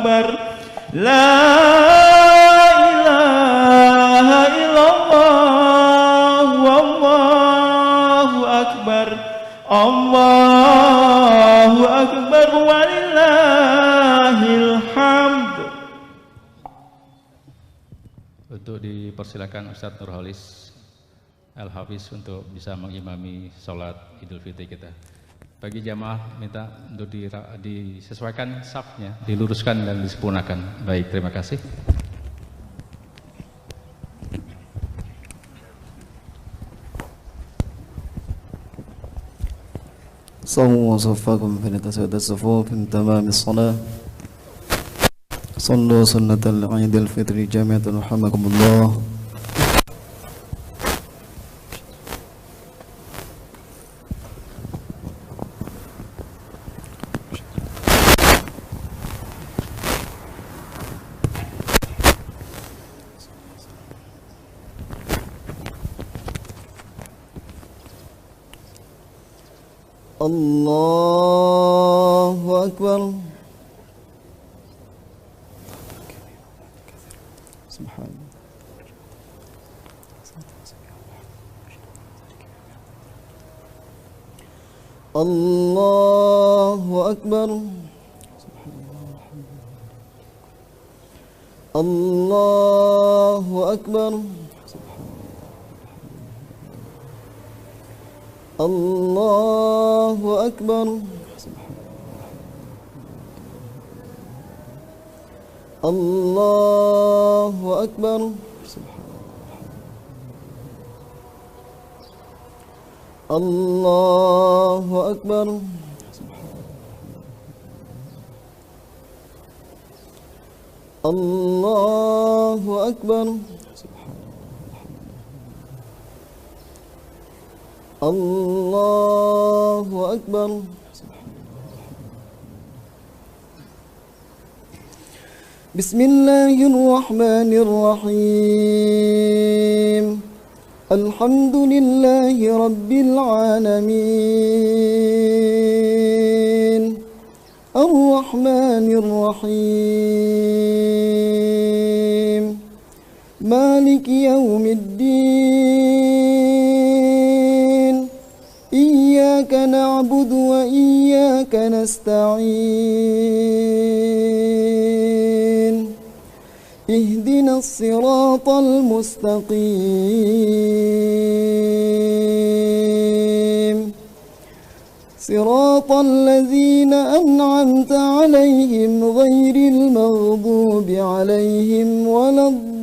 akbar. La ilaha illallah, wallahu akbar, Allahu akbar, walillahil hamd. Untuk dipersilakan Ustadz Nurholis Al-Hafiz untuk bisa mengimami sholat Idul Fitri kita. Bagi jamaah minta untuk disesuaikan safnya, diluruskan dan disempurnakan. Baik, terima kasih. صووا صفاكم فلتسود الصفوف من تمام الصلاة صلوا سنة العيد الفطر جامعة رحمكم الله. الله أكبر. سبحان الله أكبر. الله أكبر. الله أكبر. الله أكبر. الله أكبر. الله أكبر. الله أكبر. بسم الله الرحمن الرحيم. الحمد لله رب العالمين الرحمن الرحيم مالك يوم الدين إياك نعبد وإياك نستعين اهدنا الصراط المستقيم صراط الذين أنعمت عليهم غير المغضوب عليهم ولا الضالين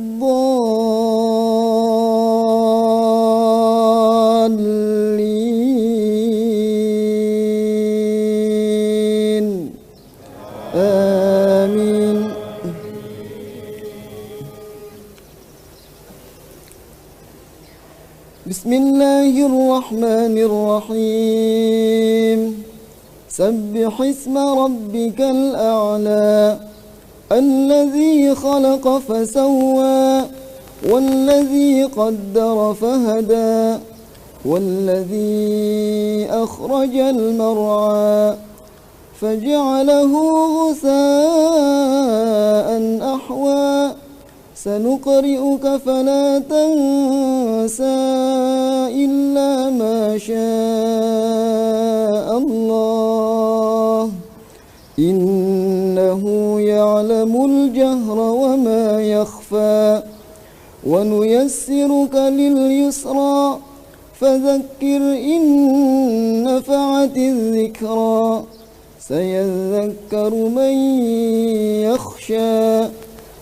آمين. بسم الله الرحمن الرحيم. سبح اسم ربك الأعلى الذي خلق فسوى والذي قدر فهدى والذي أخرج المرعى فجعله غثاء أحوى سنقرئك فلا تنسى إلا ما شاء الله إنه يعلم الجهر وما يخفى ونيسرك لليسرى فذكر إن نفعت الذكرى سيذكر من يخشى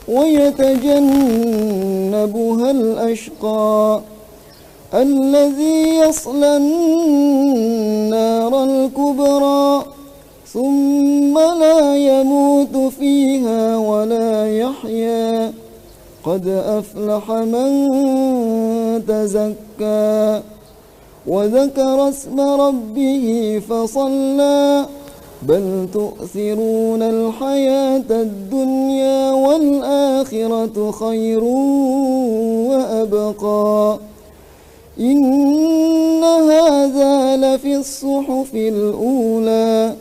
ويتجنبها الأشقى الذي يصلى النار الكبرى ثم لا يموت فيها ولا يحيا قد أفلح من تزكى وذكر اسم ربه فصلى بل تؤثرون الحياة الدنيا والآخرة خير وأبقى إن هذا لفي الصحف الأولى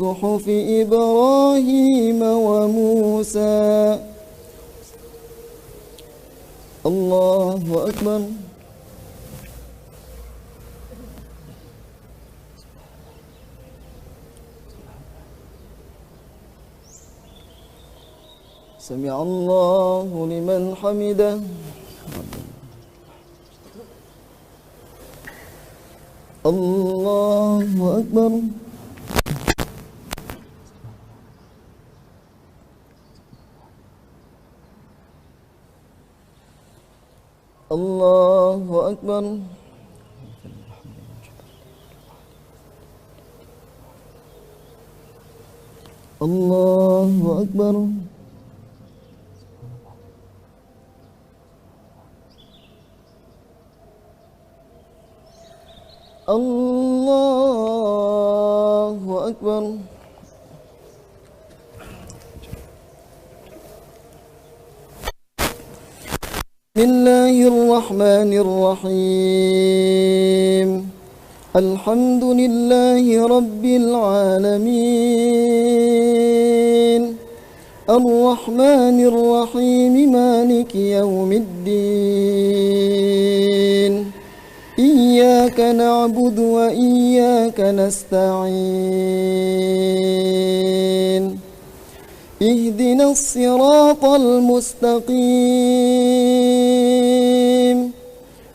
صحف إبراهيم وموسى. الله أكبر. سمع الله لمن حمده. الله أكبر. الله أكبر. الله أكبر. الله أكبر. بسم الله الرحمن الرحيم. الحمد لله رب العالمين الرحمن الرحيم مالك يوم الدين إياك نعبد وإياك نستعين اهدنا الصراط المستقيم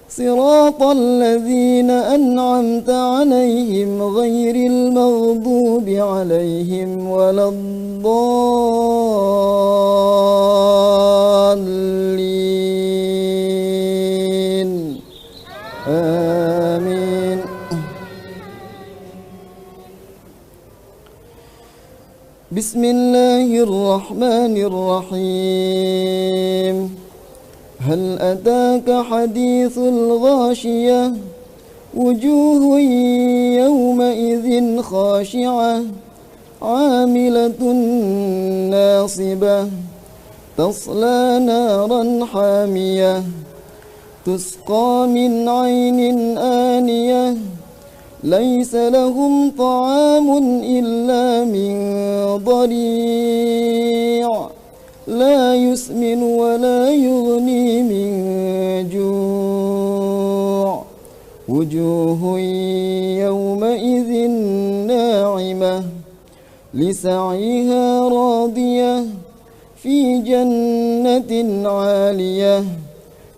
صراط الذين أنعمت عليهم غير المغضوب عليهم ولا الضالين آمين. بسم الله الرحمن الرحيم. هل أتاك حديث الغاشية وجوه يومئذ خاشعة عاملة ناصبة تصلى نارا حامية تسقى من عين آنية ليس لهم طعام إلا من ضريع لا يسمن ولا يغني من جوع وجوه يومئذ ناعمة لسعيها راضية في جنة عالية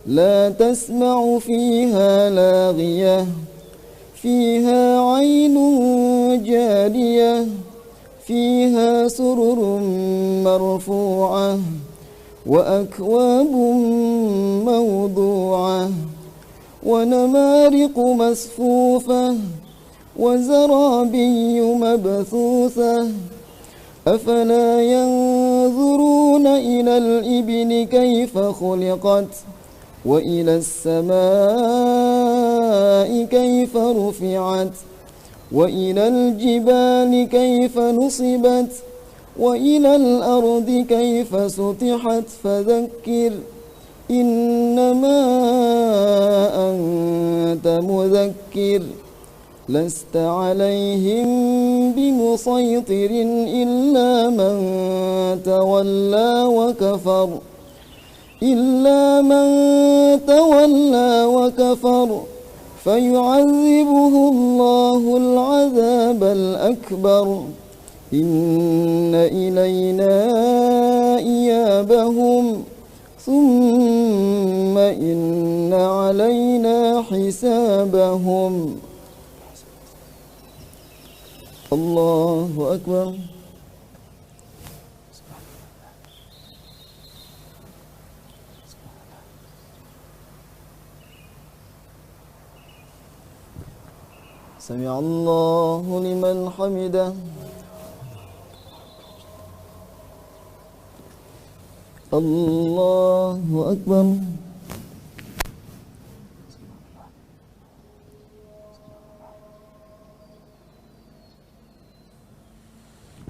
لا تسمع فيها لاغية فيها عين جارية فيها سرر مرفوعة وأكواب موضوعة ونمارق مصفوفة وزرابي مبثوثة أفلا ينظرون إلى الإبل كيف خلقت وإلى السماء كيف رفعت وإلى الجبال كيف نصبت وإلى الأرض كيف سطحت فذكر إنما أنت مذكر لست عليهم بمسيطر إلا من تولى وكفر فيعذبه الله العذاب الأكبر إن إلينا إيابهم ثم إن علينا حسابهم. الله أكبر. سمع الله لمن حمده. الله أكبر.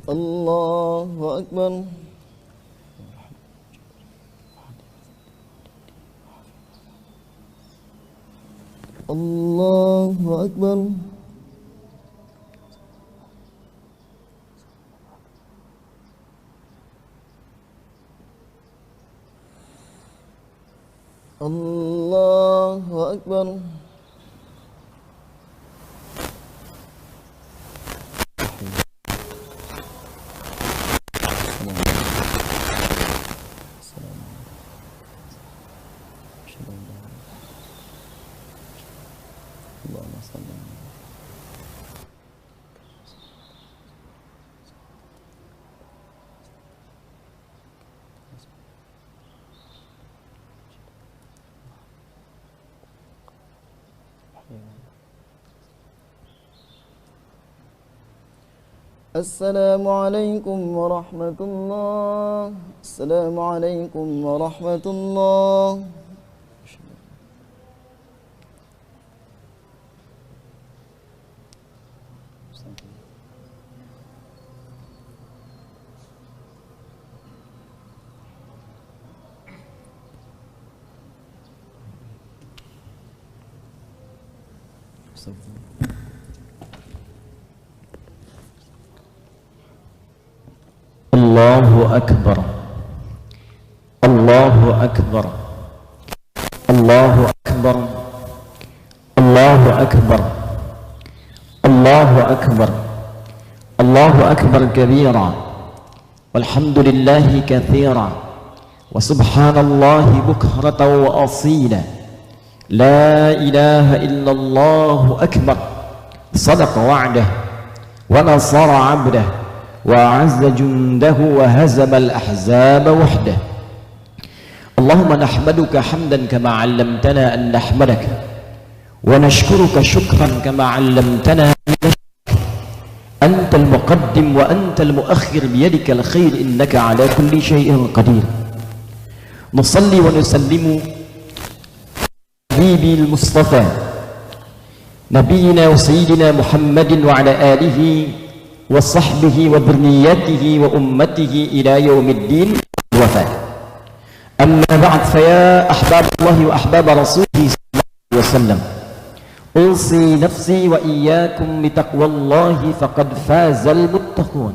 الله أكبر. الله أكبر. Allahu Akbar. Assalamualaikum warahmatullahi. Assalamualaikum warahmatullahi. Allahu Akbar. Allahu Akbar. Allahu Akbar. Allahu Akbar. Allahu Akbar. Allahu Akbar kabira. Walhamdulillahi kathira. Wa subhanallahi bukratan wa asila. La ilaha illallah akbar. Sadaqa wa'dah wa nasara 'abdah وأعز جنده وهزم الأحزاب وحده. اللهم نحمدك حمدا كما علمتنا أن نحمدك ونشكرك شكرا كما علمتنا أن نشكرك. أنت المقدم وأنت المؤخر بيدك الخير إنك على كل شيء قدير. نصلي ونسلم حبيبي المصطفى نبينا وسيدنا محمد وعلى آله وصحبه وذريته وأمته إلى يوم الدين الوفاة. أما بعد فيا أحباب الله وأحباب رسوله صلى الله عليه وسلم أوصي نفسي وإياكم بتقوى الله فقد فاز المتقون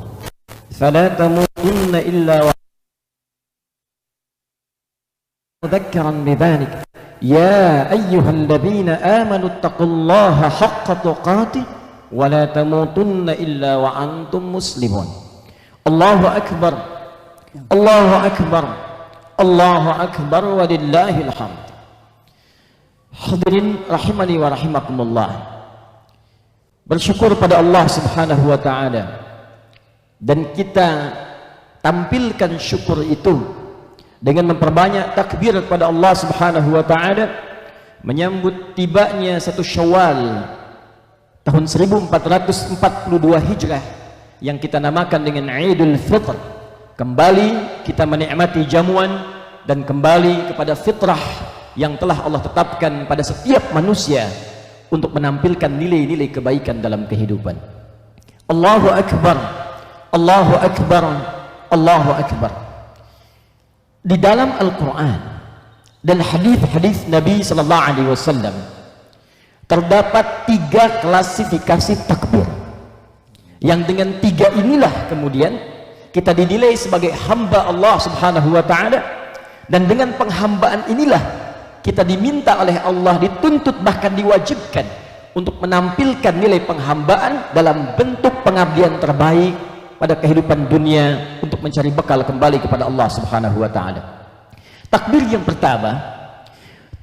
فلا تموتن إلا مذكرا بذلك يا أيها الذين آمنوا اتقوا الله حق تقاته ولا تموتن إلا وأنتم مسلمون. الله أكبر. الله أكبر. الله أكبر ولله الحمد. Hadirin rahimani wa rahimakumullah. Bersyukur pada Allah Subhanahu wa taala dan kita tampilkan syukur itu dengan memperbanyak takbir kepada Allah Subhanahu wa taala menyambut tibanya 1 Syawal tahun 1442 Hijrah yang kita namakan dengan Idul Fitr. Kembali kita menikmati jamuan dan kembali kepada fitrah yang telah Allah tetapkan pada setiap manusia untuk menampilkan nilai-nilai kebaikan dalam kehidupan. Allahu Akbar. Allahu Akbar. Allahu Akbar. Di dalam Al-Quran dan hadis-hadis Nabi sallallahu alaihi wasallam terdapat 3 klasifikasi takbir yang dengan 3 inilah kemudian kita dinilai sebagai hamba Allah Subhanahu wa taala, dan dengan penghambaan inilah kita diminta oleh Allah, dituntut bahkan diwajibkan untuk menampilkan nilai penghambaan dalam bentuk pengabdian terbaik pada kehidupan dunia untuk mencari bekal kembali kepada Allah Subhanahu wa taala. Takbir yang pertama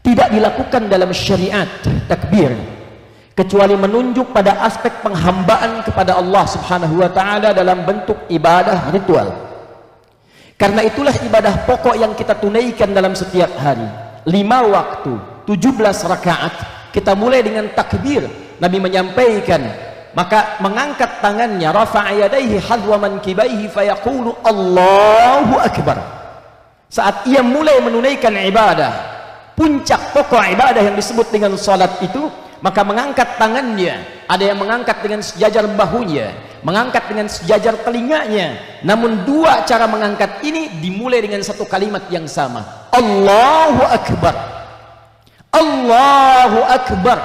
tidak dilakukan dalam syariat takbir kecuali menunjuk pada aspek penghambaan kepada Allah Subhanahu wa taala dalam bentuk ibadah ritual. Karena itulah ibadah pokok yang kita tunaikan dalam setiap hari, 5 waktu, 17 rakaat, kita mulai dengan takbir. Nabi menyampaikan, maka mengangkat tangannya, rafa'a yadayhi hadwa mankibaihi fayaqulu Allahu Akbar. Saat ia mulai menunaikan ibadah, puncak pokok ibadah yang disebut dengan salat itu, maka mengangkat tangannya. Ada yang mengangkat dengan sejajar bahunya, mengangkat dengan sejajar telinganya. Namun 2 cara mengangkat ini dimulai dengan 1 kalimat yang sama, Allahu Akbar. Allahu Akbar.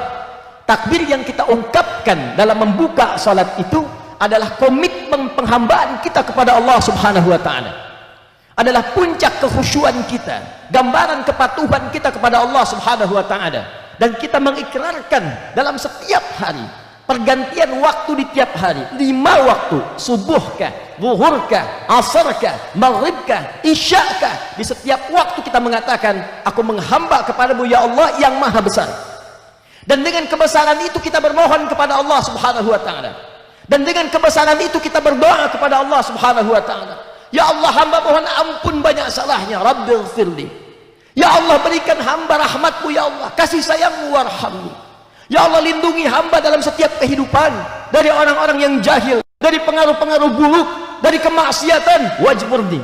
Takbir yang kita ungkapkan dalam membuka salat itu adalah komitmen penghambaan kita kepada Allah Subhanahu wa taala. adalah puncak kekhusyuan kita, gambaran kepatuhan kita kepada Allah Subhanahu wa taala, dan kita mengikrarkan dalam setiap hari, pergantian waktu di tiap hari, 5 waktu, subuhkah, zuhurkah, asarkah, maghribkah, isyakah, di setiap waktu kita mengatakan, aku menghamba kepadamu ya Allah yang maha besar. Dan dengan kebesaran itu kita bermohon kepada Allah Subhanahu wa taala, dan dengan kebesaran itu kita berdoa kepada Allah Subhanahu wa taala, ya Allah, hamba mohon ampun banyak salahnya, Rabbighfirli. Ya Allah, berikan hamba rahmatmu ya Allah, kasih sayangmu, warhamni. Ya Allah, lindungi hamba dalam setiap kehidupan dari orang-orang yang jahil, dari pengaruh-pengaruh buruk, dari kemaksiatan, wajburni.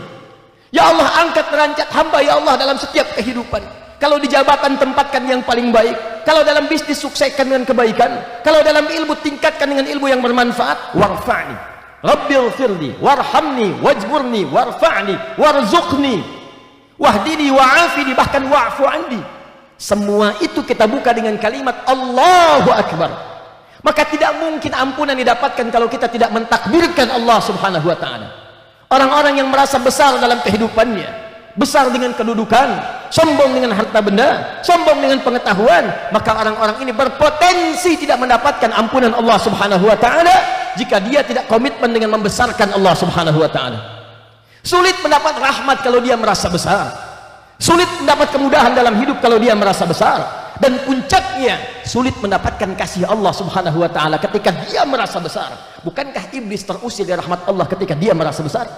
Ya Allah, angkat derajat hamba ya Allah dalam setiap kehidupan. Kalau di jabatan tempatkan yang paling baik, kalau dalam bisnis sukseskan dengan kebaikan, kalau dalam ilmu tingkatkan dengan ilmu yang bermanfaat. Warfa'ni, Rabbighfirli, warhamni, wajburni, warfa'ni, warzuqni, wahdini, wa'afini, bahkan wa'fu anni. Semua itu kita buka dengan kalimat Allahu Akbar. Maka tidak mungkin ampunan didapatkan kalau kita tidak mentakbirkan Allah Subhanahu wa taala. Orang-orang yang merasa besar dalam kehidupannya, besar dengan kedudukan, sombong dengan harta benda, sombong dengan pengetahuan, maka orang-orang ini berpotensi tidak mendapatkan ampunan Allah Subhanahu wa taala jika dia tidak komitmen dengan membesarkan Allah Subhanahu wa taala. Sulit mendapat rahmat kalau dia merasa besar, sulit mendapat kemudahan dalam hidup kalau dia merasa besar, dan puncaknya sulit mendapatkan kasih Allah Subhanahu wa taala ketika dia merasa besar. Bukankah iblis terusir dari rahmat Allah ketika dia merasa besar?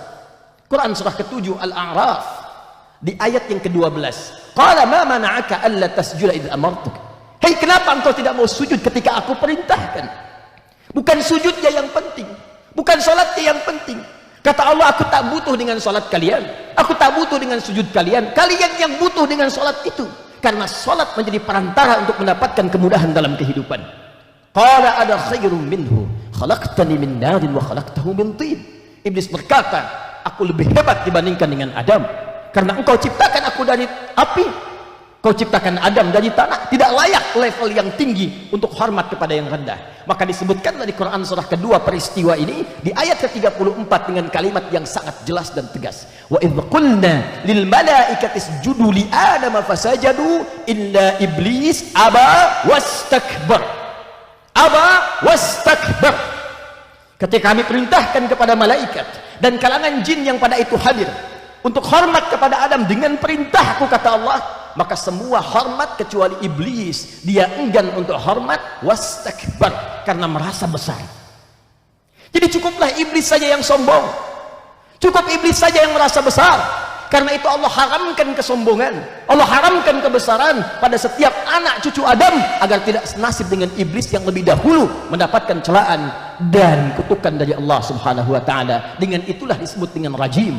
Quran surah ke-7 Al-A'raf di ayat yang ke-12, qala ma mana'aka alla tasjuda idh amartuk. Hei, kenapa engkau tidak mau sujud ketika aku perintahkan? Bukan sujudnya yang penting, bukan salatnya yang penting. Kata Allah, aku tak butuh dengan salat kalian, aku tak butuh dengan sujud kalian, kalian yang butuh dengan salat itu, karena salat menjadi perantara untuk mendapatkan kemudahan dalam kehidupan. Qala ada khairum minhu khalaqtani min narin wa khalaqtahu min tin. Iblis berkata, aku lebih hebat dibandingkan dengan Adam, karena engkau ciptakan aku dari api, kau ciptakan Adam dari tanah. Tidak layak level yang tinggi untuk hormat kepada yang rendah. Maka disebutkan dari Quran surah kedua peristiwa ini di ayat ke-34 dengan kalimat yang sangat jelas dan tegas. Wa idh qulna lil malaikati isjudu li adama fasajadu illa iblis aba wastakbar. Aba wastakbar. Ketika kami perintahkan kepada malaikat dan kalangan jin yang pada itu hadir untuk hormat kepada Adam dengan perintahku, kata Allah, maka semua hormat kecuali iblis. Dia enggan untuk hormat, wastakbar, karena merasa besar. Jadi cukuplah iblis saja yang sombong, cukup iblis saja yang merasa besar. Karena itu Allah haramkan kesombongan, Allah haramkan kebesaran pada setiap anak cucu Adam, agar tidak senasib dengan iblis yang lebih dahulu mendapatkan celaan dan kutukan dari Allah Subhanahu wa taala. Dengan itulah disebut dengan rajim.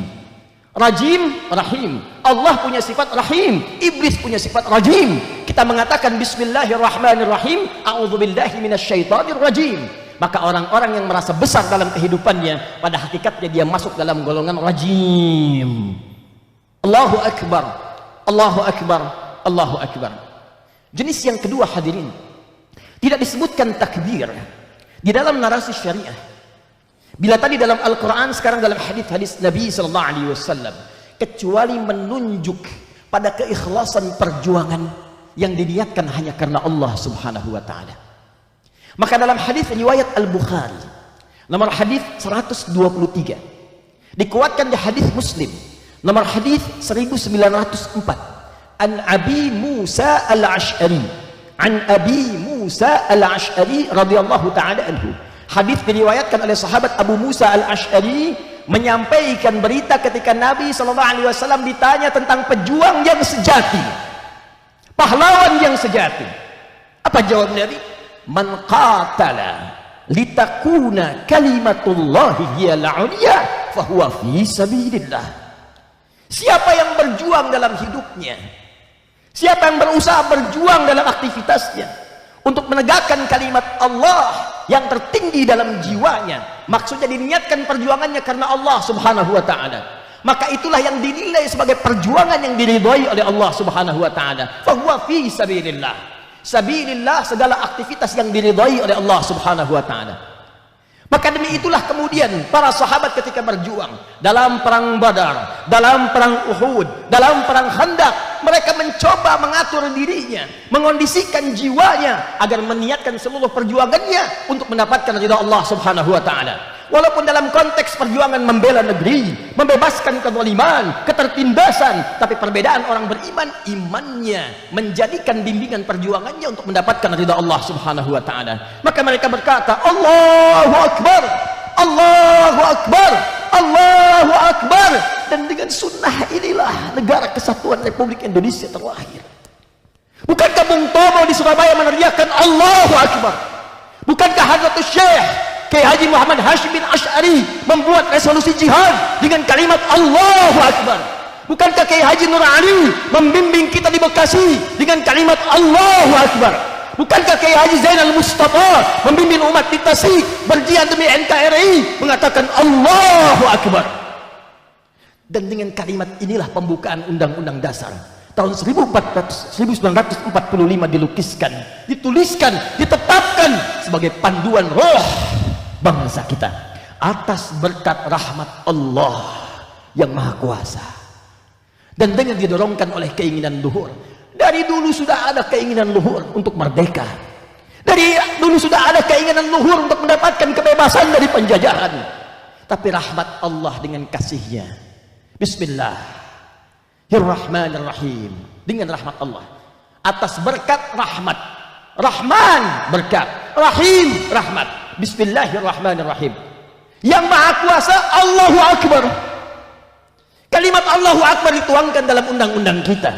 Rajim, rahim. Allah punya sifat rahim, iblis punya sifat rajim. Kita mengatakan bismillahirrahmanirrahim, a'udzubillahi minasyaitonir rajim. Maka orang-orang yang merasa besar dalam kehidupannya, pada hakikatnya dia masuk dalam golongan rajim. Allahu Akbar, Allahu Akbar, Allahu Akbar. Jenis yang kedua hadirin, tidak disebutkan takbir di dalam narasi syariah. Bila tadi dalam Al-Quran, sekarang dalam hadis-hadis Nabi sallallahu alaihi wasallam, kecuali menunjuk pada keikhlasan perjuangan yang diniatkan hanya karena Allah Subhanahu wa taala. Maka dalam hadis riwayat Al-Bukhari nomor hadis 123, dikuatkan di hadis Muslim nomor hadis 1904, an Abi Musa Al-Ash'ari, an Abi Musa Al-Ash'ari radhiyallahu taala anhu. Hadis diriwayatkan oleh sahabat Abu Musa Al-Ash'ari, menyampaikan berita ketika Nabi SAW ditanya tentang pejuang yang sejati, pahlawan yang sejati. Apa jawab Nabi? Man qatala litakuna kalimatullahi hiyal ulya fahuwa fi sabilillah. Siapa yang berjuang dalam hidupnya, siapa yang berusaha berjuang dalam aktivitasnya untuk menegakkan kalimat Allah yang tertinggi dalam jiwanya, maksudnya diniatkan perjuangannya karena Allah Subhanahu wa taala, maka itulah yang dinilai sebagai perjuangan yang diridhai oleh Allah Subhanahu wa taala. Fahuwa fi sabilillah. Sabilillah, segala aktivitas yang diridhai oleh Allah Subhanahu wa taala. Maka demi itulah kemudian para sahabat ketika berjuang dalam perang Badar, dalam perang Uhud, dalam perang Khandaq, mereka mencoba mengatur dirinya, mengondisikan jiwanya agar meniatkan seluruh perjuangannya untuk mendapatkan ridha Allah Subhanahu wa taala. Walaupun dalam konteks perjuangan membela negeri, membebaskan kezaliman, ketertindasan, tapi perbedaan orang beriman, imannya menjadikan bimbingan perjuangannya untuk mendapatkan ridha Allah Subhanahu wa taala. Maka mereka berkata, Allahu Akbar, Allahu Akbar, Allahu Akbar. Dan dengan sunnah inilah negara kesatuan Republik Indonesia terlahir. Bukankah Bung Tomo di Surabaya meneriakkan Allahu Akbar? Bukankah Hadratus Syekh Kiai Haji Muhammad Hashim bin Asy'ari membuat resolusi jihad dengan kalimat Allahu Akbar? Bukankah Kiai Haji Nur Ali membimbing kita di Bekasi dengan kalimat Allahu Akbar? Bukankah Kiai Haji Zainal Mustafa membimbing umat di Tasik berjihad demi NKRI mengatakan Allahu Akbar? Dan dengan kalimat inilah pembukaan Undang-Undang Dasar tahun 1945 dilukiskan, dituliskan, ditetapkan sebagai panduan roh bangsa kita atas berkat rahmat Allah yang Maha Kuasa. Dan dengan didorongkan oleh keinginan luhur. Dari dulu sudah ada keinginan luhur untuk merdeka. Dari dulu sudah ada keinginan luhur untuk mendapatkan kebebasan dari penjajahan. Tapi rahmat Allah dengan kasihnya. Bismillahirrahmanirrahim. Dengan rahmat Allah. Atas berkat rahmat. Rahman berkat. Rahim rahmat. Bismillahirrahmanirrahim. Yang Maha Kuasa Allahu Akbar. Kalimat Allahu Akbar dituangkan dalam undang-undang kita,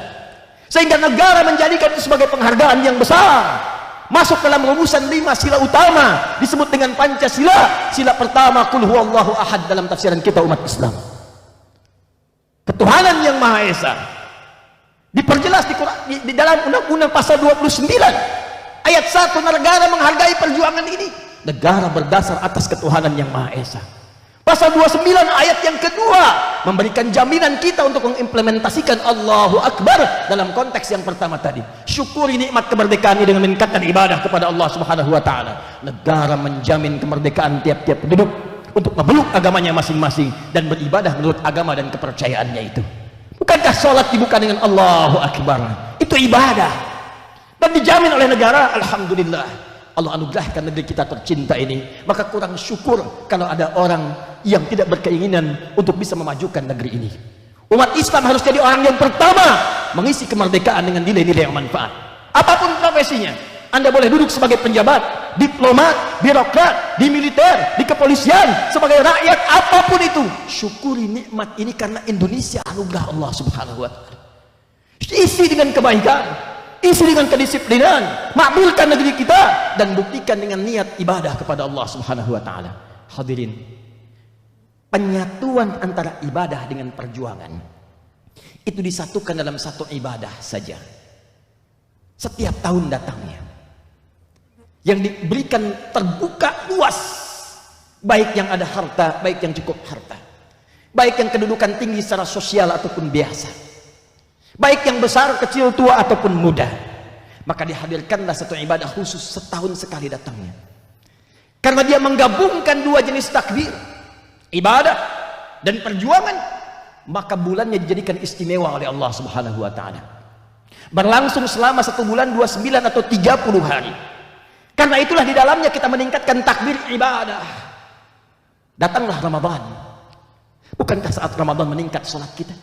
sehingga negara menjadikan itu sebagai penghargaan yang besar. Masuk dalam rumusan 5 sila utama disebut dengan Pancasila. Sila pertama qul huwallahu ahad dalam tafsiran kita umat Islam. Ketuhanan yang Maha Esa diperjelas di dalam Undang-Undang pasal 29 ayat 1. Negara menghargai perjuangan ini. Negara berdasar atas ketuhanan yang Maha Esa. Pasal 29 ayat yang kedua memberikan jaminan kita untuk mengimplementasikan Allahu Akbar dalam konteks yang pertama tadi. Syukuri nikmat kemerdekaan ini dengan meningkatkan ibadah kepada Allah Subhanahu wa taala. Negara menjamin kemerdekaan tiap-tiap penduduk untuk memeluk agamanya masing-masing dan beribadah menurut agama dan kepercayaannya itu. Bukankah sholat dibuka dengan Allahu Akbar? Itu ibadah dan dijamin oleh negara. Alhamdulillah Allah anugerahkan negeri kita tercinta ini. Maka kurang syukur kalau ada orang yang tidak berkeinginan untuk bisa memajukan negeri ini. Umat Islam harus jadi orang yang pertama mengisi kemerdekaan dengan nilai-nilai yang manfaat. Apapun profesinya, Anda boleh duduk sebagai penjabat, diplomat, birokrat, di militer, di kepolisian, sebagai rakyat, apapun itu. Syukuri nikmat ini karena Indonesia anugerah Allah Subhanahu wa taala. Isi dengan kebaikan, isi dengan kedisiplinan, makmurkan negeri kita dan buktikan dengan niat ibadah kepada Allah Subhanahu wa taala. Hadirin, penyatuan antara ibadah dengan perjuangan itu disatukan dalam satu ibadah saja. Setiap tahun datangnya yang diberikan terbuka luas, baik yang ada harta, baik yang cukup harta, baik yang kedudukan tinggi secara sosial ataupun biasa, baik yang besar, kecil, tua ataupun muda. Maka dihadirkanlah satu ibadah khusus setahun sekali datangnya. Karena dia menggabungkan dua jenis takbir, ibadah dan perjuangan, maka bulannya dijadikan istimewa oleh Allah Subhanahu wa taala. Berlangsung selama 1 bulan 29 atau 30 hari. Karena itulah di dalamnya kita meningkatkan takbir ibadah. Datanglah Ramadan. Bukankah saat Ramadan meningkat sholat kita?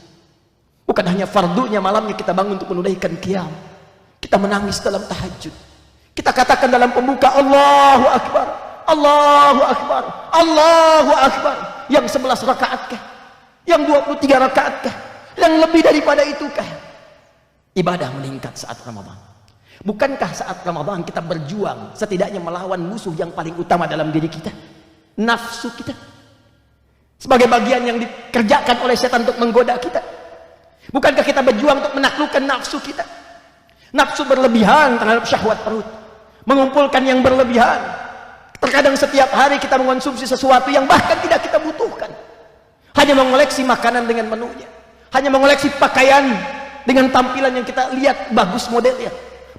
Bukan hanya fardunya malamnya kita bangun untuk menunaikan qiyam. Kita menangis dalam tahajud. Kita katakan dalam pembuka Allahu Akbar, Allahu Akbar, Allahu Akbar. Yang 11 rakaatkah? Yang 23 rakaatkah? Yang lebih daripada itukah? Ibadah meningkat saat Ramadan. Bukankah saat Ramadan kita berjuang setidaknya melawan musuh yang paling utama dalam diri kita? Nafsu kita. Sebagai bagian yang dikerjakan oleh setan untuk menggoda kita. Bukankah kita berjuang untuk menaklukkan nafsu kita? Nafsu berlebihan terhadap syahwat perut, mengumpulkan yang berlebihan. Terkadang setiap hari kita mengonsumsi sesuatu yang bahkan tidak kita butuhkan. Hanya mengoleksi makanan dengan menunya, hanya mengoleksi pakaian dengan tampilan yang kita lihat bagus modelnya.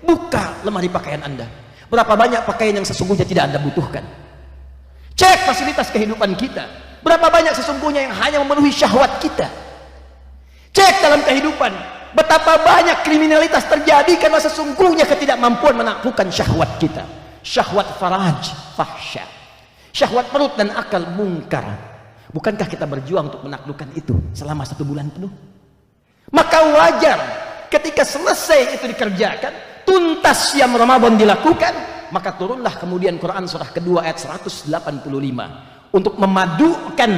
Buka lemari pakaian Anda. Berapa banyak pakaian yang sesungguhnya tidak Anda butuhkan. Cek fasilitas kehidupan kita. Berapa banyak sesungguhnya yang hanya memenuhi syahwat kita. Cek dalam kehidupan. Betapa banyak kriminalitas terjadi karena sesungguhnya ketidakmampuan menaklukkan syahwat kita. Syahwat faraj, fahsya. Syahwat perut dan akal mungkar. Bukankah kita berjuang untuk menaklukkan itu selama 1 bulan penuh? Maka wajar ketika selesai itu dikerjakan, tuntas siam Ramadan dilakukan, maka turunlah kemudian Quran surah kedua ayat 185 untuk memadukan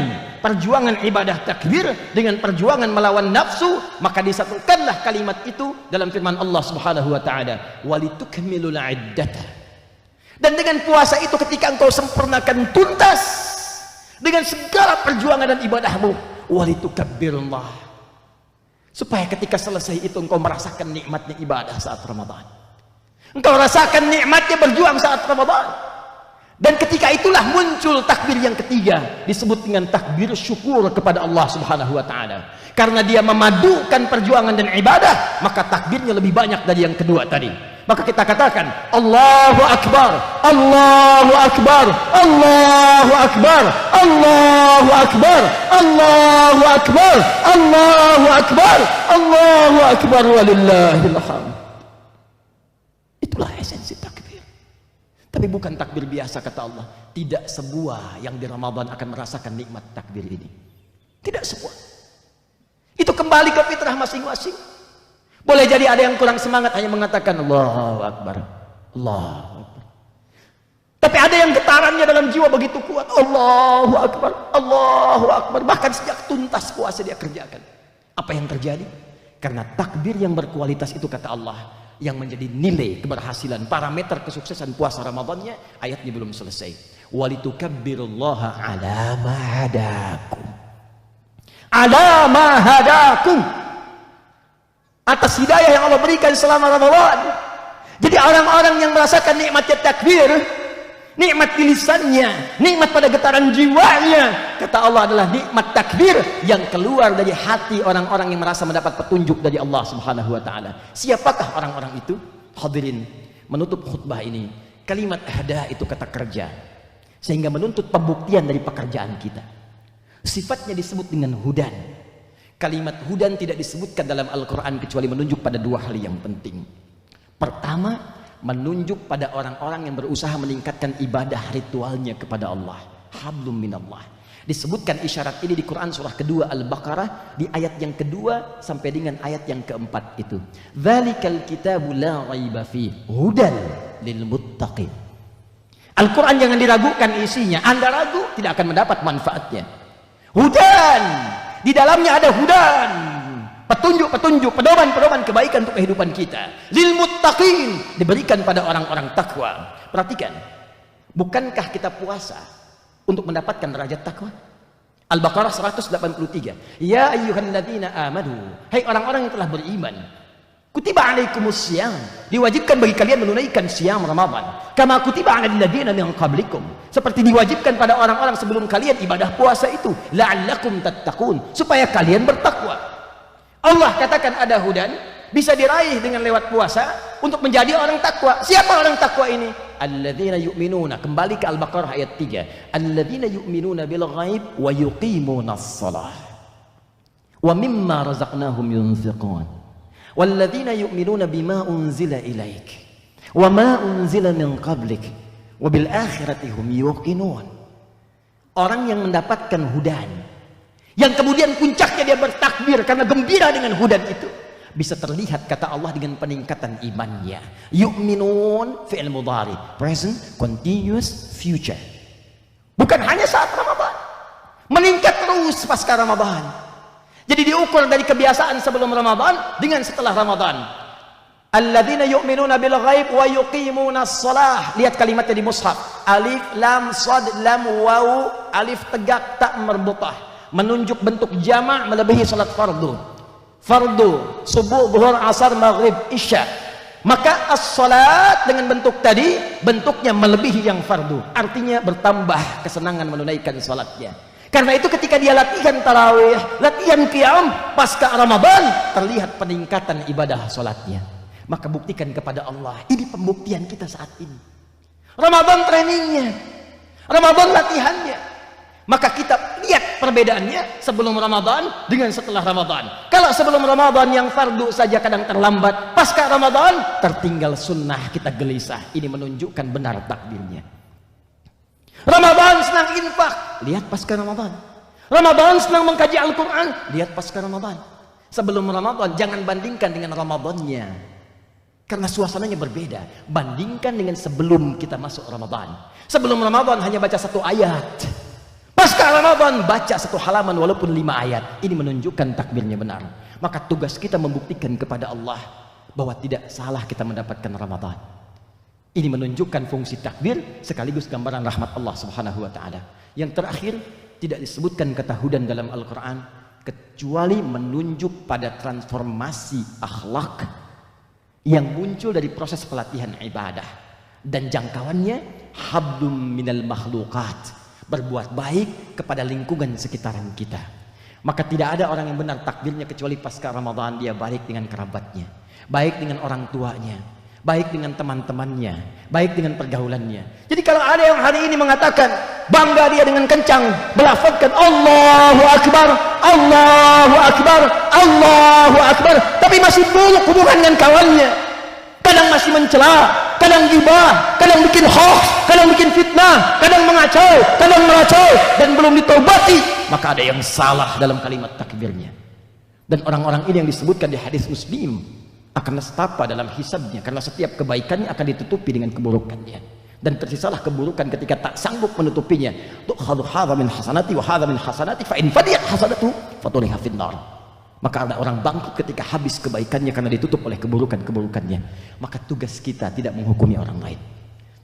perjuangan ibadah takbir dengan perjuangan melawan nafsu. Maka disatukanlah kalimat itu dalam firman Allah Subhanahu wa taala, walitukmilul iddata. Dan dengan puasa itu ketika engkau sempurnakan tuntas dengan segala perjuangan dan ibadahmu, walitukabbirullah, supaya ketika selesai itu engkau merasakan nikmatnya ibadah saat Ramadan. Engkau rasakan nikmatnya berjuang saat Ramadan. Dan ketika itulah muncul takbir yang ketiga, disebut dengan takbir syukur kepada Allah Subhanahu wa taala. Karena dia memadukan perjuangan dan ibadah, maka takbirnya lebih banyak dari yang kedua tadi. Maka kita katakan Allahu Akbar, Allahu Akbar, Allahu Akbar, Allahu Akbar, Allahu Akbar, Allahu Akbar, Allahu Akbar, walillahil hamd. Itulah esensi takbir. Tapi bukan takbir biasa, kata Allah. Tidak semua yang di Ramadan akan merasakan nikmat takbir ini. Tidak semua. Itu kembali ke fitrah masing-masing. Boleh jadi ada yang kurang semangat hanya mengatakan Allahu Akbar, Allahu Akbar. Tapi ada yang getarannya dalam jiwa begitu kuat, Allahu Akbar, Allahu Akbar. Bahkan sejak tuntas puasa dia kerjakan. Apa yang terjadi? Karena takbir yang berkualitas itu, kata Allah, yang menjadi nilai keberhasilan, parameter kesuksesan puasa Ramadannya, ayatnya belum selesai. Walitukabbirullaha ala ma hadakum. Ala ma hadakum. Atas hidayah yang Allah berikan selama Ramadan. Jadi orang-orang yang merasakan nikmatnya takbir, nikmat di lisannya, nikmat pada getaran jiwanya, kata Allah, adalah nikmat takbir yang keluar dari hati orang-orang yang merasa mendapat petunjuk dari Allah Subhanahu wa taala. Siapakah orang-orang itu? Hadirin, menutup khutbah ini, kalimat hada itu kata kerja, sehingga menuntut pembuktian dari pekerjaan kita. Sifatnya disebut dengan hudan. Kalimat hudan tidak disebutkan dalam Al-Quran kecuali menunjuk pada 2 hal yang penting. Pertama, menunjuk pada orang-orang yang berusaha meningkatkan ibadah ritualnya kepada Allah. Hablum minallah. Disebutkan isyarat ini di Quran surah kedua Al-Baqarah di ayat yang kedua sampai dengan ayat yang keempat itu. Dzalikal kitabu la raiba fi hudan lil muttaqin. Al-Quran jangan diragukan isinya. Anda ragu tidak akan mendapat manfaatnya. Hudan, di dalamnya ada hudan, petunjuk-petunjuk, pedoman-pedoman kebaikan untuk kehidupan kita. Lil muttaqin, diberikan pada orang-orang takwa. Perhatikan, bukankah kita puasa untuk mendapatkan derajat takwa? Al-Baqarah 183. Ya ayyuhalladzina amanu, hai orang-orang yang telah beriman, kutiba alaikumusiyam, diwajibkan bagi kalian menunaikan siam Ramadan. Kama kutiba alal ladzina min qablikum, seperti diwajibkan pada orang-orang sebelum kalian ibadah puasa itu, la'allakum tattaqun, supaya kalian bertakwa. Allah katakan ada hudan, bisa diraih dengan lewat puasa untuk menjadi orang takwa. Siapa orang takwa ini? Alladzina yu'minuna, kembali ke Al-Baqarah ayat 3. Alladzina yu'minuna bil ghaib wa yuqimunas shalah wa mimma razaqnahum yunfiqun. Walladzina yu'minuna bima unzila ilaik wa ma unzila min qablik wa bil akhirati hum yuqinun. Orang yang mendapatkan hudan, yang kemudian puncaknya dia bertakbir karena gembira dengan hudan itu, bisa terlihat, kata Allah, dengan peningkatan imannya. Yu'minun fi'il mudhari, present continuous future. Bukan hanya saat Ramadan, meningkat terus pasca Ramadan. Jadi diukur dari kebiasaan sebelum Ramadan dengan setelah Ramadan. Alladzina yu'minuna bil ghaib wa yuqimunas shalah. Lihat kalimatnya di mushaf. Alif lam shad lam waw, alif tegak tak marbutah, menunjuk bentuk jama' melebihi salat fardu. Fardu subuh, zuhur, asar, maghrib, isya. Maka as-salat dengan bentuk tadi bentuknya melebihi yang fardu. Artinya bertambah kesenangan menunaikan salatnya. Karena itu ketika dia latihan tarawih, latihan qiyam pasca Ramadan, terlihat peningkatan ibadah salatnya. Maka buktikan kepada Allah, ini pembuktian kita saat ini. Ramadan trainingnya. Ramadan latihannya. Maka kita lihat perbedaannya sebelum Ramadan dengan setelah Ramadan. Kalau sebelum Ramadan yang fardu saja kadang terlambat, pasca Ramadan tertinggal sunnah, kita gelisah. Ini menunjukkan benar takdirnya. Ramadan senang infak, lihat pasca Ramadan. Ramadan senang mengkaji Al-Quran, lihat pasca Ramadan. Sebelum Ramadan jangan bandingkan dengan Ramadannya, karena suasananya berbeda. Bandingkan dengan sebelum kita masuk Ramadan. Sebelum Ramadan hanya baca 1 ayat, pasca Ramadan baca 1 halaman walaupun 5 ayat. Ini menunjukkan takdirnya benar. Maka tugas kita membuktikan kepada Allah bahwa tidak salah kita mendapatkan Ramadan. Ini menunjukkan fungsi takdir sekaligus gambaran rahmat Allah Subhanahu wa taala. Yang terakhir, tidak disebutkan kata hudan dalam Al-Qur'an kecuali menunjuk pada transformasi akhlak yang muncul dari proses pelatihan ibadah, dan jangkauannya hablum minal makhluqat, berbuat baik kepada lingkungan sekitaran kita. Maka tidak ada orang yang benar takdirnya kecuali pasca Ramadan dia baik dengan kerabatnya, baik dengan orang tuanya, baik dengan teman-temannya, baik dengan pergaulannya. Jadi kalau ada yang hari ini mengatakan bangga dia dengan kencang melafazkan Allahu Akbar, Allahu Akbar, Allahu Akbar, tapi masih buruk hubungan dengan kawannya, kadang masih mencela, kadang gibah, kadang bikin hoax, kadang bikin fitnah, kadang mengacau, kadang meracau, dan belum ditobati, maka ada yang salah dalam kalimat takbirnya. Dan orang-orang ini yang disebutkan di hadis Muslim akan nestapa dalam hisabnya, karena setiap kebaikannya akan ditutupi dengan keburukannya, dan tersisalah keburukan ketika tak sanggup menutupinya. Tu'khadhu hadza min hasanati wa hadza min hasanati fa in fadiyat hasanatu fatuliha finnar. Maka ada orang bangkrut ketika habis kebaikannya karena ditutup oleh keburukan-keburukannya. Maka tugas kita tidak menghukumi orang lain.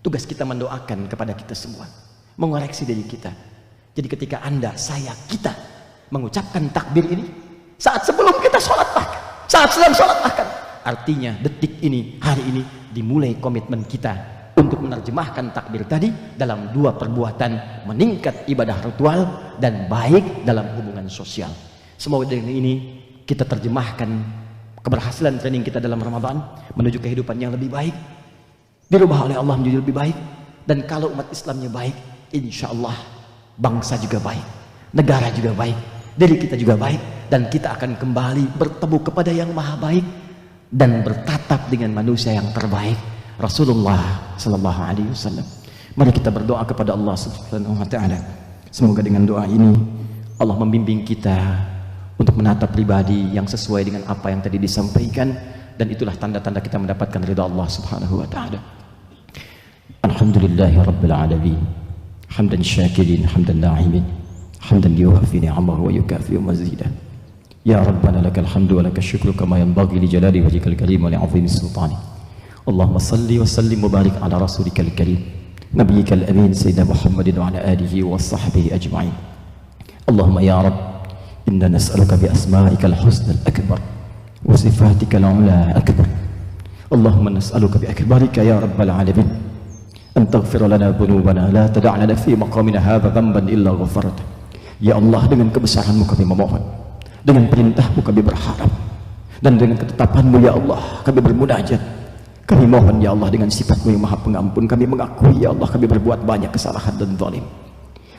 Tugas kita mendoakan kepada kita semua, mengoreksi diri kita. Jadi ketika Anda, saya, kita mengucapkan takbir ini saat sebelum kita sholat bahkan, saat sedang sholat bahkan, artinya detik ini, hari ini dimulai komitmen kita untuk menerjemahkan takbir tadi dalam 2 perbuatan: meningkat ibadah ritual dan baik dalam hubungan sosial. Semoga dengan ini kita terjemahkan keberhasilan training kita dalam Ramadan menuju kehidupan yang lebih baik, dirubah oleh Allah menjadi lebih baik. Dan kalau umat Islamnya baik, insya Allah bangsa juga baik, negara juga baik, diri kita juga baik, dan kita akan kembali bertemu kepada yang maha baik dan bertatap dengan manusia yang terbaik, Rasulullah Sallallahu Alaihi Wasallam. Mari kita berdoa kepada Allah Subhanahu Wa Taala. Semoga dengan doa ini Allah membimbing kita untuk menata pribadi yang sesuai dengan apa yang tadi disampaikan, dan itulah tanda-tanda kita mendapatkan ridha Allah Subhanahu Wa Taala. Alhamdulillahi Rabbil Alamin, hamdan syakirin, hamdan na'imin, hamdan yuwafi ni'amahu wa yukafi mazidah. Ya Rabbana lakal hamdu wa lakal syukru kama yanbaghi li jalali wajhikal karim wa li 'azimi sultani. Allahumma salli wa sallim wa barik ala rasulikal karim nabiyyikal amin sayyidina Muhammadin wa ala alihi wa sahbihi ajma'in. Allahumma ya Rabb, inna nas'aluka bi asma'ikal husnal akbar wa sifatikal 'ula akbar. Allahumma nas'aluka bi akbarika ya rabbal alamin an taghfir lana dhunubana la tada' lana fi maqamina hadha dhanban illa ghafarta. Ya Allah, dengan kebesaran-Mu kami memohon, dengan perintah-Mu kami berharap, dan dengan ketetapan-Mu ya Allah kami bermunajat. Kami mohon ya Allah dengan sifat-Mu yang maha pengampun, kami mengakui ya Allah kami berbuat banyak kesalahan dan zalim.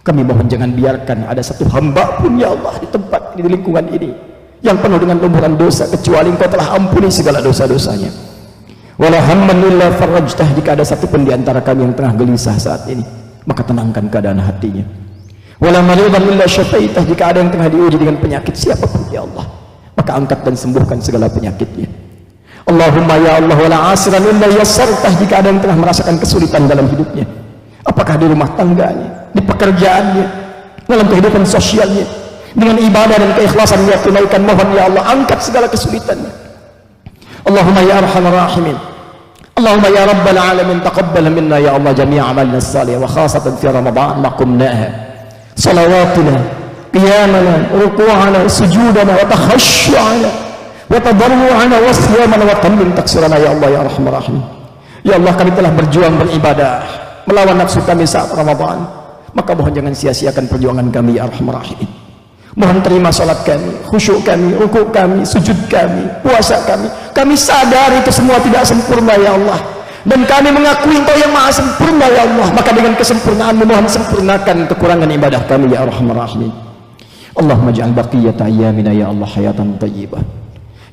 Kami mohon jangan biarkan ada satu hamba pun ya Allah di tempat ini, di lingkungan ini, yang penuh dengan lumuran dosa, kecuali Engkau telah ampuni segala dosa-dosanya. Wala hamman illa farajtah, jika ada satu pun di antara kami yang tengah gelisah saat ini, maka tenangkan keadaan hatinya. Wala maridan illa syafaitah, jika ada yang tengah diuji dengan penyakit siapapun ya Allah, maka angkat dan sembuhkan segala penyakitnya. Allahumma ya Allah wala asiran illa yassartah, jika ada yang tengah merasakan kesulitan dalam hidupnya, apakah di rumah tangganya, di pekerjaannya, dalam kehidupan sosialnya, dengan ibadah dan keikhlasan dia tunaikan, mohon ya Allah angkat segala kesulitannya. Allahumma ya arhamar rahimin, Allahumma ya rabbal alamin, taqabbal minna ya Allah jami' amalna salih wa khasatan fi ramadan ma qumnaha salawatina qiyamana ruku'ana sujudana wa takhashshu'ana wa tadarru'ana wa siyamana wa tammim taksirana ya Allah ya arhamar rahimin. Ya Allah, kami telah berjuang beribadah melawan nafsu kami saat Ramadan, maka mohon jangan sia-siakan perjuangan kami ya arhamar rahimin. Mohon terima salat kami, khusyuk kami, rukuk kami, sujud kami, puasa kami. Kami sadar itu semua tidak sempurna ya Allah. dan kami mengakui Engkau yang maha sempurna ya Allah, maka dengan kesempurnaan-Mu mohon sempurnakan kekurangan ibadah kami ya Arhamar Rahimin. Allahumma ja'al baqiyata ayyamina ya Allah hayatan thayyibah.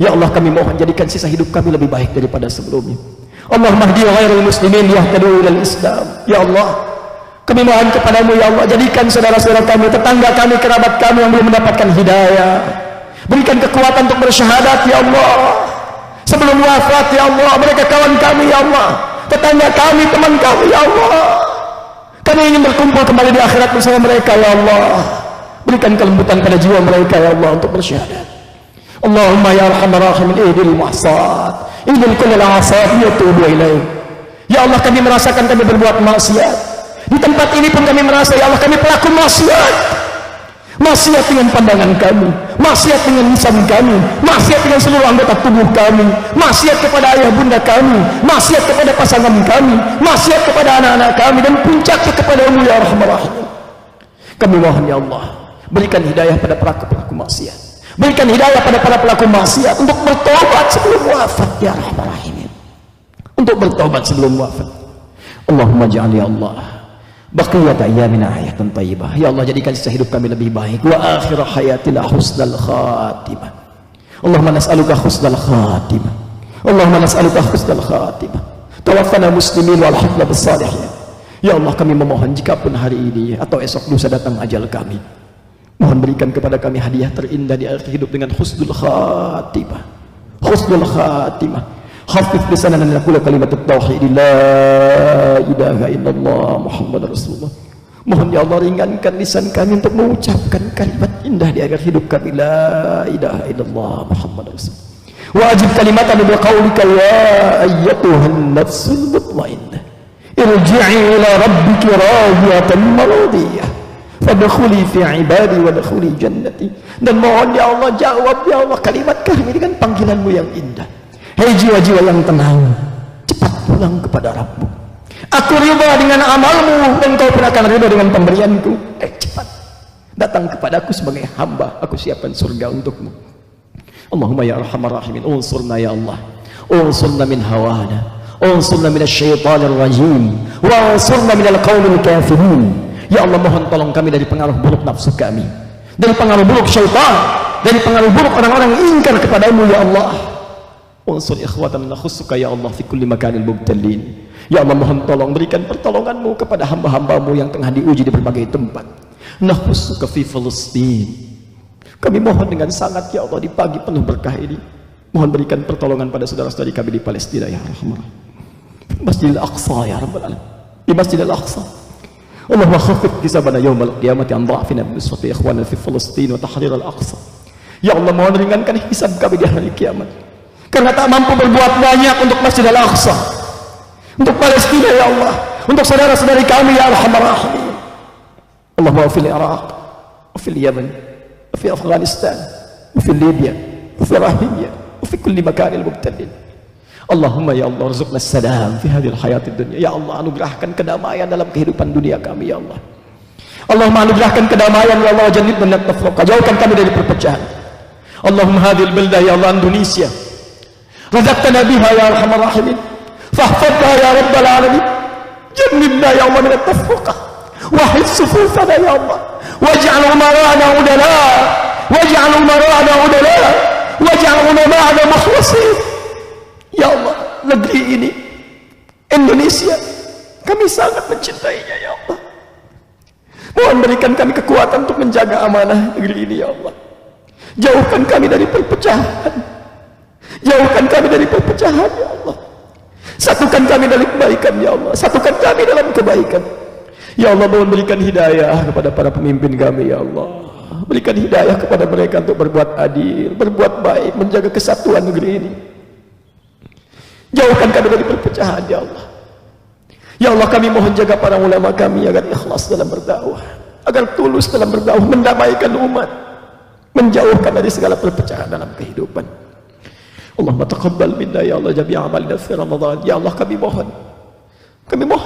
Ya Allah, kami mohon jadikan sisa hidup kami lebih baik daripada sebelumnya. Allahumma hdi ghairil muslimin yahtadu ilal Islam. Ya Allah, kami mohon kepadamu ya Allah, jadikan saudara-saudara kami, tetangga kami, kerabat kami yang belum mendapatkan hidayah, berikan kekuatan untuk bersyahadat ya Allah sebelum wafat ya Allah. Mereka kawan kami ya Allah, tetangga kami, teman kami ya Allah, kami ingin berkumpul kembali di akhirat bersama mereka ya Allah. Berikan kelembutan pada jiwa mereka ya Allah untuk bersyahadat. Allahumma ya Arhamar Rahimin ihdil muhsat ihdil kullal asat yatubu ilaih. Ya Allah, kami merasakan kami berbuat maksiat. Di tempat ini pun kami merasa ya Allah kami pelaku maksiat. Maksiat dengan pandangan kami, maksiat dengan lisan kami, maksiat dengan seluruh anggota tubuh kami, maksiat kepada ayah bunda kami, maksiat kepada pasangan kami, maksiat kepada anak-anak kami, dan puncaknya kepada-Mu ya Arhamar Rahimin. Kami mohon ya Allah, berikan hidayah pada pelaku-pelaku maksiat, berikan hidayah pada para pelaku maksiat untuk bertobat sebelum wafat ya Arhamar Rahimin, untuk bertobat sebelum wafat. Allahumma ja'al ya Allah baqiyat ayyamina hayatan thayyibah. Ya Allah, jadikan sisa hidup kami lebih baik, wa akhir hayatina husnal khatimah. Allahumma nas'aluka husnal khatimah, Allahumma nas'aluka husnal khatimah. Tawaffana muslimin wal hifdz bis salihin. Ya Allah, kami memohon jikapun hari ini atau esok lusa datang ajal kami, mohon berikan kepada kami hadiah terindah di akhir hidup dengan husnul khatimah. Husnul khatimah. Hafidh lisanana naqulu kalimat tauhid la ilaha illallah Muhammad Rasulullah. Mohon ya Allah, ringankan lisan kami untuk mengucapkan kalimat indah di akhir hidup kami, la ilaha illallah Muhammad Rasulullah. Wajib kalimatan bi qaulika ya ayyatuhan nafsul mutmainnah irji'i ila rabbiki radiyatan maradiyah fadkhuli fi ibadi wadkhuli jannati. Dan mohon ya Allah, jawab ya Allah kalimat kami dengan panggilan-Mu yang indah. Hei jiwa-jiwa yang tenang, cepat pulang kepada Rabb-Mu. Aku ridha dengan amal-Mu dan Kau pun akan ridha dengan pemberian-Ku. Cepat datang kepadaku sebagai hamba, aku siapkan surga untuk-Mu. Allahumma ya Arhamar Rahimin, unsurna ya Allah, unsurna min hawana, unsurna min asyaitanir rajim, wa unsurna min al-qawmil kafirin. Ya Allah, mohon tolong kami dari pengaruh buruk nafsu kami, dari pengaruh buruk syaitan, dari pengaruh buruk orang-orang yang ingkar kepadamu ya Allah. Unsur ikhwatan nakhussuka ya Allah fi kulli makanil mubtalin. Ya Allah, mohon tolong berikan pertolongan-Mu kepada hamba-hamba-Mu yang tengah diuji di berbagai tempat. Nakhussuka fi Filistin. Kami mohon dengan sangat ya Allah, di pagi penuh berkah ini, mohon berikan pertolongan pada saudara-saudari kami di Palestina ya Rahman. Masjidil Aqsa ya Rabbal Alamin. Di Masjidil Aqsa. Allahumma khaffif hisabana yaumal qiyamati an dha'fina min uswati ikhwana fi Filistin wa tahrir al-Aqsa. Ya Allah, mohon ringankan hisab kami di hari kiamat, karena tak mampu berbuat banyak untuk Masjid Al-Aqsa, untuk Palestina ya Allah, untuk saudara-saudari kami ya Arhamar Rahimin. Allahumma fil Iraq, fil Yaman, fi Afghanistan, fi Libya, fi Rahimiyah, fi kulli makanil mubtalin. Allahumma ya Allah rizqna salam fi hadhihi al-hayatid dunya. Ya Allah, anugerahkan kedamaian dalam kehidupan dunia kami ya Allah. Allahumma anugerahkan kedamaian ya Allah, jannibna min at-tafriqah, jauhkan kami dari perpecahan. Allahumma hadhihi al-baldah ya Allah, Indonesia razaqtana biha ya Arhamar Rahimin, fahfadha ya Rabbal Alamin, jannibna ya Allah min at-tafriqah, wahid sufufana ya Allah, waj'al umarana udala, waj'al umarana udala, waj'al umarana mukhlasin. Ya Allah, negeri ini Indonesia kami sangat mencintainya ya Allah. Mohon berikan kami kekuatan untuk menjaga amanah negeri ini ya Allah. Jauhkan kami dari perpecahan, jauhkan kami dari perpecahan ya Allah. Satukan kami dalam kebaikan ya Allah, satukan kami dalam kebaikan ya Allah. Mohon berikan hidayah kepada para pemimpin kami ya Allah. Berikan hidayah kepada mereka untuk berbuat adil, berbuat baik, menjaga kesatuan negeri ini. Jauhkan kami dari perpecahan ya Allah. Ya Allah, kami mohon jaga para ulama kami agar ikhlas dalam berdakwah, agar tulus dalam berdakwah, mendamaikan umat, menjauhkan dari segala perpecahan dalam kehidupan. Allahumma taqabbal minna ya Allah jami'a amalina fi Ramadan. Ya Allah, kami mohon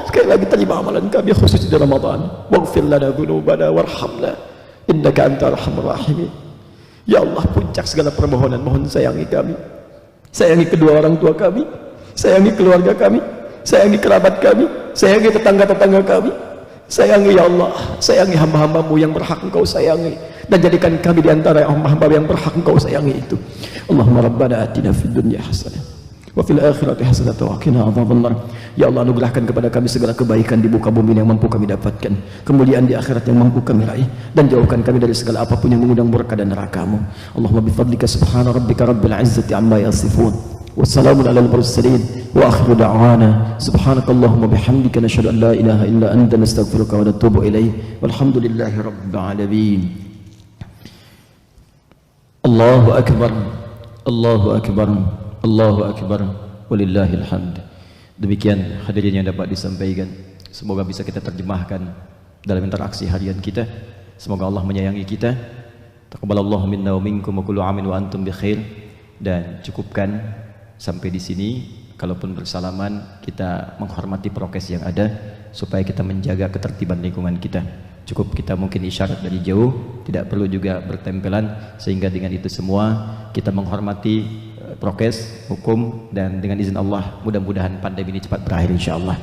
sekali lagi terima amalan kami khusus di Ramadan. Waghfir lana dzunubana warhamna innaka antal arhamur rahimin. Ya Allah, puncak segala permohonan, mohon sayangi kami, sayangi kedua orang tua kami, sayangi keluarga kami, sayangi kerabat kami, sayangi tetangga-tetangga kami, sayangi ya Allah, sayangi hamba-hambamu yang berhak engkau sayangi, dan jadikan kami di antara hamba-hamba yang berhak engkau sayangi itu. Allahumma rabbana atina fid dunya hasanah wa fil akhirati hasanah wa qina adzabannar. Ya Allah, anugerahkan kepada kami segala kebaikan di muka bumi yang mampu kami dapatkan, kemuliaan di akhirat yang mampu kami raih, dan jauhkan kami dari segala apapun yang mengundang murka dan neraka-Mu. Allahumma bifadlika subhana rabbika rabbil izzati amma yasifun, wassalamun alal mursalin, wa akhiru da'wana subhanakallahumma bihamdika nashhadu an la ilaha illa anta nastaghfiruka wa natubu ilaik, walhamdulillahi rabbil alamin. Allahu akbar, Allahu akbar, Allahu akbar, walillahil hamd. Demikian hadirin yang dapat disampaikan, semoga bisa kita terjemahkan dalam interaksi harian kita. Semoga Allah menyayangi kita. Taqabbalallahu minna wa minkum wa kullu amin wa antum bi khair. Dan cukupkan sampai di sini. Kalaupun bersalaman, kita menghormati prokes yang ada supaya kita menjaga ketertiban lingkungan kita. Cukup kita mungkin isyarat dari jauh, tidak perlu juga bertempelan, sehingga dengan itu semua kita menghormati prokes, hukum, dan dengan izin Allah mudah-mudahan pandemi ini cepat berakhir insyaallah.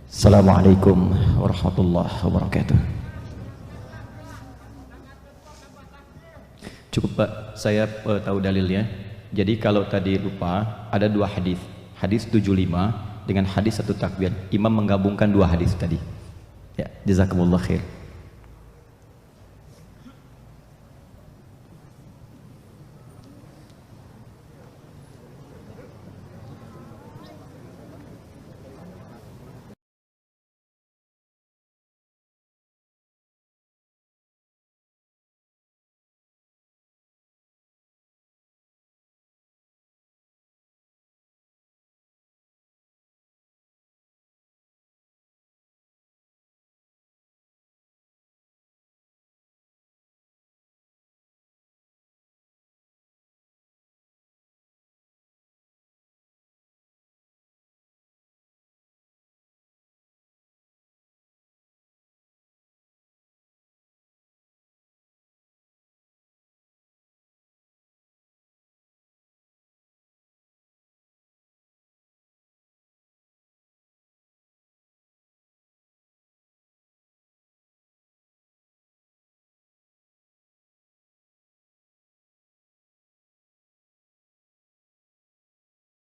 Assalamualaikum warahmatullahi wabarakatuh. Cukup Pak, saya tahu dalilnya. Jadi kalau tadi lupa, ada dua hadis, hadis 75 dengan hadis 1 takbir. Imam menggabungkan dua hadis tadi. Ya, jazakumullah khair.